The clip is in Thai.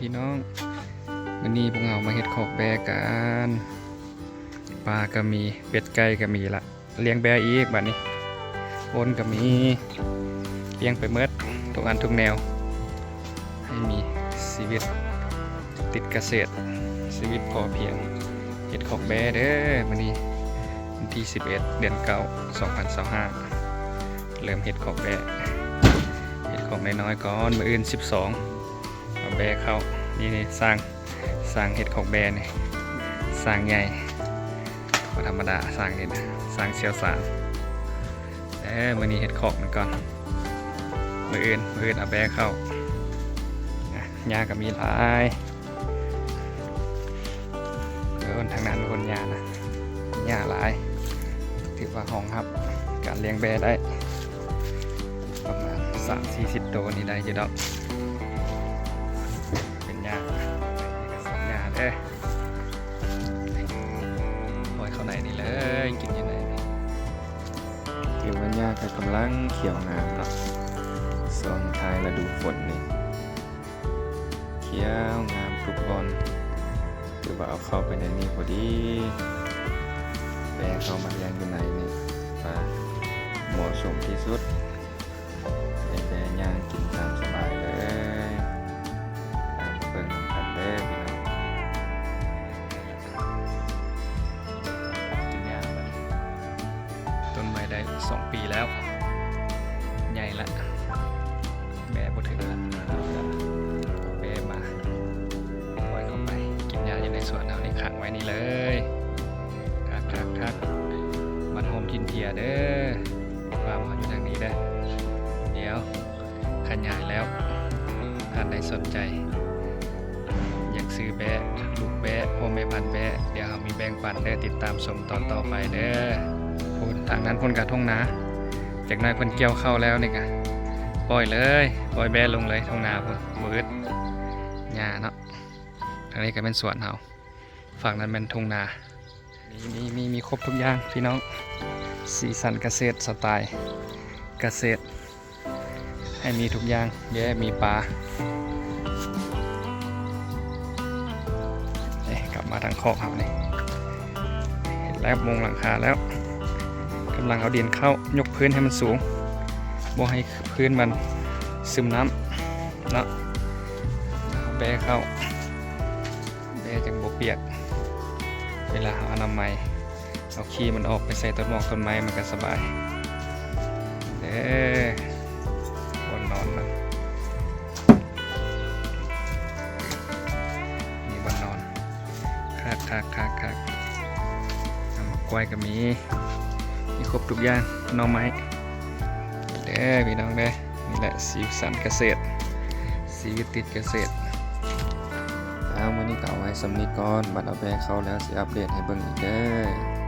พี่น้องวันนี้พวกเรามาเฮ็ดขอกแบกันปลาก็มีเป็ดไก่ก็มีละเลี้ยงแบอีกบัดนี้โอนก็มีเลี้ยงไปเมดทุกอันทุกแนวให้มีชีวิตติดเกษตรชีวิตพอเพียงเฮ็ดขอกแบเด้อวันนี้วันที่11เดือน9 2025เริ่มเฮ็ดขอกแบเฮ็ดขอกน้อยๆก่อนมื้ออื่น12เอาแบเข้านี่สร้างเฮ็ดขอกแบนี่สร้างใหญ่บ่ธรรมดาสร้างนี่นะสร้างเชี่ยวชาญมื้อนี้เฮ็ดขอกมันก่อนมื้ออื่นเอาแบเข้าหญ้าก็มีหลายทางนั้นคนหญ้านะหญ้าหลายถือว่าห้องครับการเลี้ยงแบได้ประมาณ30-40 ตัวนี่ได้อยู่ดอกเป็นหญ้าหญ้าเด้อปล่อยเข้าในนี่เลยกินยังไงถือว่าหญ้าก็กำลังเขียวงามเนาะช่วงท้ายฤดูฝนนี่เขียวงามทุกบอนถือว่าเอาเข้าไปในนี้พอดีแปลงเข้ามาเลี้ยงอยู่ในนี่ป่าเหมาะสมที่สุดให้แปลงย่างกินตามสบายเลยตามเปิ่งกันเด้อพี่น้องกินยาไปต้นไม้ได้2 ปีแล้วใหญ่ละแม่บ่ถึงละแม่มาปล่อยเข้าไปกินยาอยู่ในสวนเอานี่ขังไว้นี่เลยครับมันโฮมทินเทียเด้อฟาร์มเขาอยู่ทางนี้เด้อเดี๋ยวขยายแล้วท่านใดสนใจอยากซื้อแบะลูกแบะพ่อแม่พันธุ์แบะเดี๋ยวเรามีแบ่งปันเด้อติดตามชมตอนต่อไปเด้อพูนทางนั้นพ่นกระทงนาจากนั้นเพิ่นเกี่ยวเข้าแล้วนี่กะปล่อยแบะลงเลยทงนาพุ่นมืดหญ้าเนาะทางนี้ก็เป็นสวนเฮาฝั่งนั้นเป็นทุ่งนามีครบทุกอย่างพี่น้องสีสันเกษตรสไตล์เกษตรให้มีทุกอย่างมีปลากลับมาทางคอกครับนี่เห็นแล้วมุงหลังคาแล้วกำลังเอาดินเข้ายกพื้นให้มันสูงบ่ให้พื้นมันซึมน้ำเนาะแบะเข้าแบะจังบ่เปียกเวลาเอาน้ำไม้เอาขี้มันออกไปใส่ต้นหมอกต้นไม้มันก็สบายบนนอนนะมีบนนอนคักน้ำกล้วยก็มีครบทุกอย่างน้องไม้พี่น้องนี่แหละสีสันเกษตรชีวิตติดเกษตรมื้อนี้ก็เอาไว้สำนีก่อนบัดเอาแบะเข้าแล้วสิอัปเดตให้เบิ่งอีกเด้อ